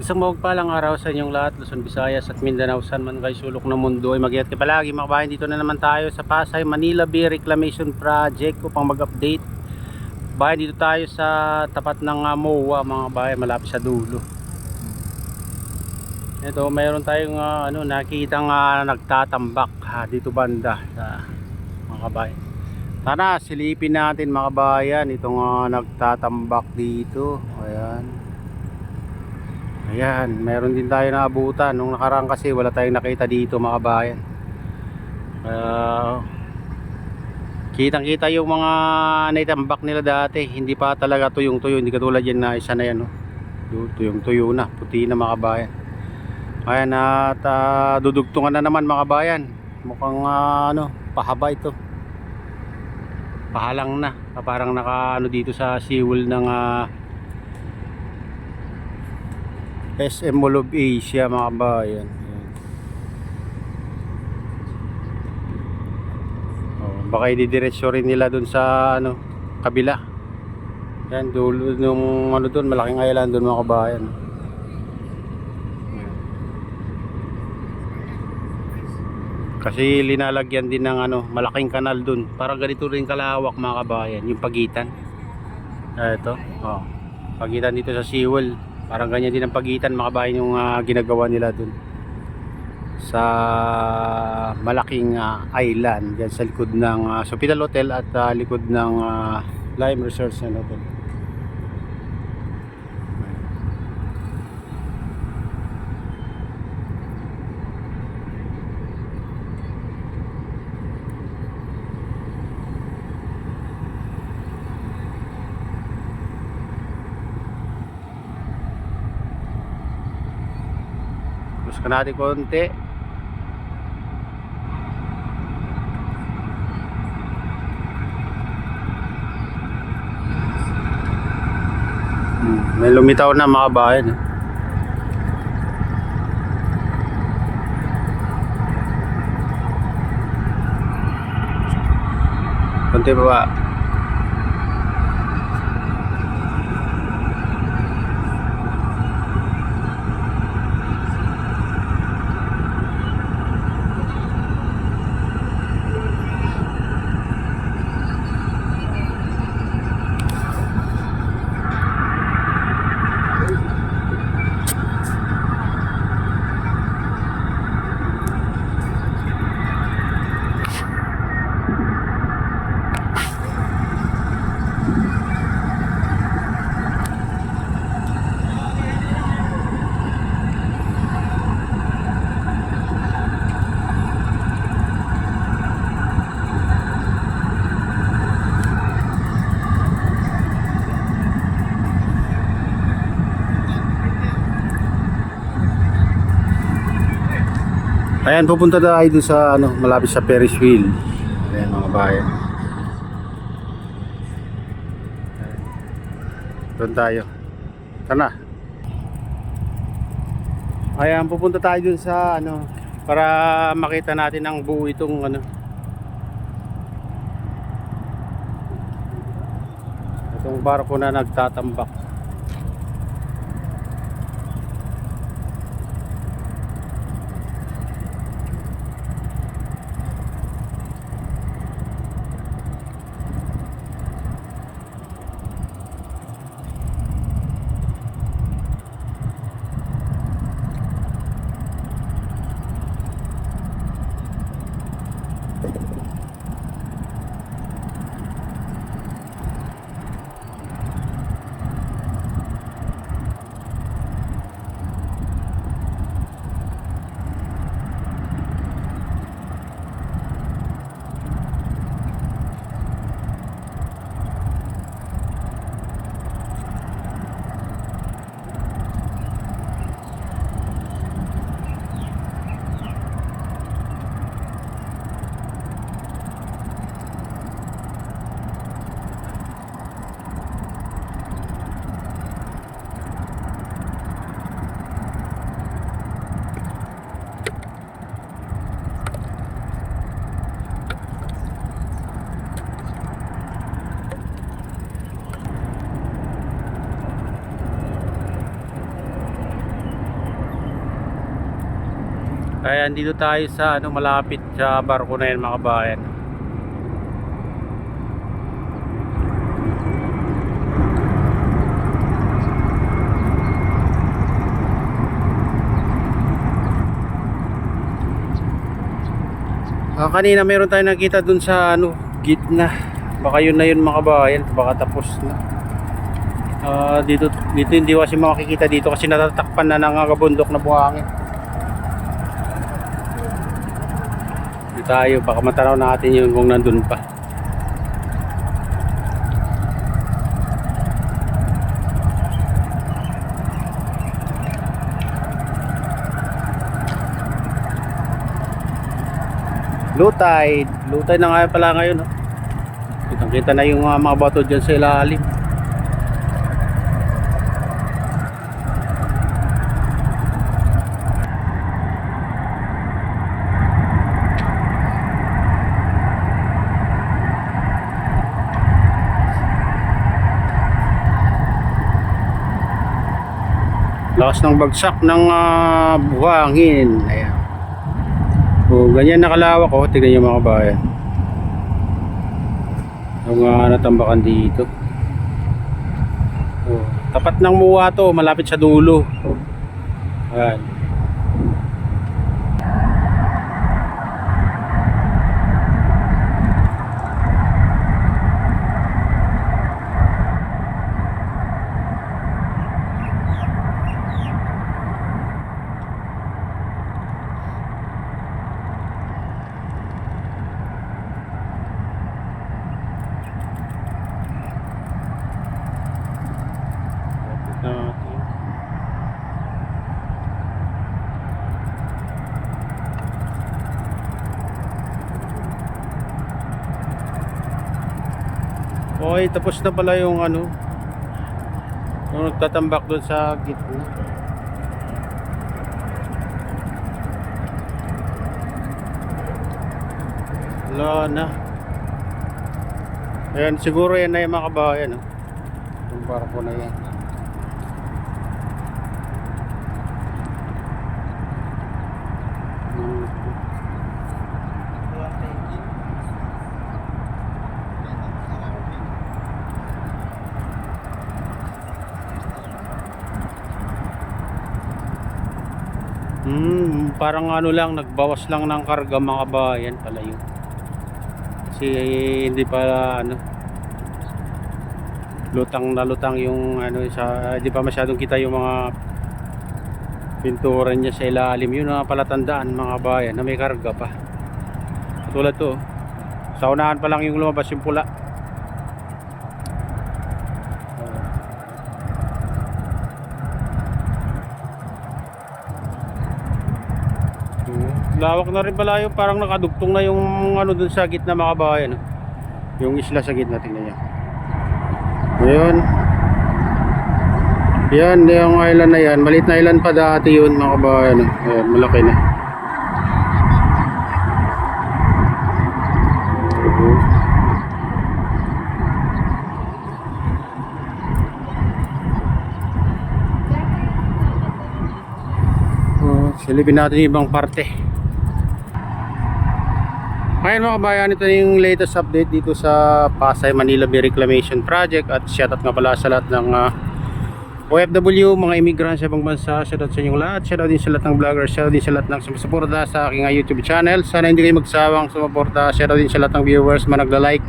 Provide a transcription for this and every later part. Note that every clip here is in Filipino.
Isang mapagpalang araw sa inyong lahat, Luzon, Visayas at Mindanao, saan man kayo sulok ng mundo ay mag-ingat kayo palagi mga kabayan. Dito na naman tayo sa Pasay Manila Bay Reclamation Project upang mag-update. Bayan, dito tayo sa tapat ng MOA mga kabayan, malapit sa dulo. Ito, mayroon tayong nakikitang nagtatambak dito banda sa mga kabayan. Tara, silipin natin mga kabayan itong nagtatambak dito. Ayan. Ayan, meron din tayo naabutan. Nung nakaraan kasi wala tayong nakita dito mga kabayan. Kitang kita yung mga naitambak nila dati. Hindi pa talaga tuyong tuyo. Hindi katulad yan na isa na yan, no? Tuyong tuyo na, puti na mga kabayan. Ayan, at dudugtungan na naman mga kabayan. Mukhang pahaba ito. Pahalang na. Parang naka dito sa seawall ng SM Mall of Asia mga kabayan. Baka ididiretso rin nila dun sa kabila. Yan, dulo nung dun, malaking island dun mga kabayan. Kasi linalagyan din ng malaking kanal dun. Parang ganito rin kalawak mga kabayan, yung pagitan. Ito, pagitan dito sa seawall. Parang ganyan din ang pagitan mga kabayan yung ginagawa nila dun sa malaking island dyan sa likod ng Sofitel Hotel at likod ng Lime Resort and Hotel. Ka natin konti. May lumitaw na mga bayan. Konti pa ba? Ayan, pupunta tayo doon sa malapit sa Ferris wheel. Ayan mga bayan. Doon tayo. Tara. Ayan, pupunta tayo doon sa para makita natin ang buo itong itong barko na nagtatambak. Kaya dito tayo sa ano, malapit sa barko na yan mga kabayan. Kanina meron tayong nakita dun sa ano, gitna. Baka yun na yun mga kabayan, baka tapos na. Dito hindi kasi makikita dito kasi natatakpan na ng kabundok na buhangin. Dito tayo, baka matanaw natin yun kung nandun pa. Low tide na nga pala ngayon. Kitang-kita na yung mga bato dyan sa ilalim. Lakas ng bagsak ng buhangin. Ayan. Ganyan nakalawak tignan nyo mga kabayan. Yung natambakan dito. Tapat ng muwa to, malapit sa dulo. Ayan. Okay, tapos na pala yung ano, yung nagtatambak doon sa gitna. Wala na. Ayan, siguro yan na yung mga kabayan, yung barko na yan. Parang ano lang, nagbawas lang ng karga mga kabayan pala yun. Kasi hindi pa ano, lutang na lutang yung ano, hindi pa masyadong kita yung mga pintura niya sa ilalim. Yun ang palatandaan mga kabayan na may karga pa. Tulad to, sa unahan pa lang yung lumabas yung pula. Lawak na rin pala yung parang nakadugtong na yung ano dun sa gitna mga kabayan. Yung isla sa gitna, tingnan niya. Ayun. Yan, yung island na yan. Maliit na island pa dati yun mga kabayan. Ayun, malaki na. Silipin natin yung ibang parte. Ngayon mga kabayan, ito yung latest update dito sa Pasay Manila Bay Reclamation Project. At shoutout nga pala sa lahat ng OFW, mga immigrant sa ibang bansa. Shoutout sa inyong lahat. Shoutout din sa lahat ng vloggers. Shoutout din sa lahat ng sumusuporta sa aking YouTube channel. Sana hindi kayo magsawang sumuporta. Shoutout din sa lahat ng viewers, mga nagla-like,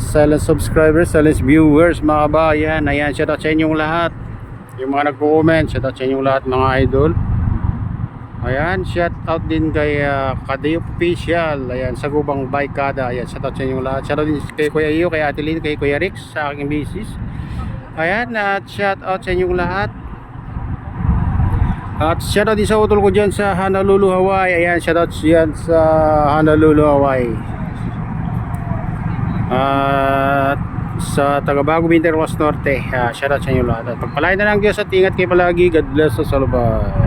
silent subscribers, silent viewers mga kabayan. Ayan, shoutout sa inyong lahat. Yung mga nagko-comment, shoutout sa inyong lahat mga idol. Ayan, shout out din kay Kadeo Official. Ayan, sa Gubang Baykada. Ayan, shout out sa inyong lahat. Shout out din kay Kuya Iyo, kay Ate Lynn, kay Kuya Rix sa aking business. Ayan, at shout out sa inyong lahat. At shout out din sa utol ko dyan sa Honolulu, Hawaii. Ayan, shout out yan sa Honolulu, Hawaii. At sa Tagabago, Winter, West Norte. Shout out sa inyong lahat. At pagpalain na lang Diyos at ingat kayo palagi. God bless us all. Bye.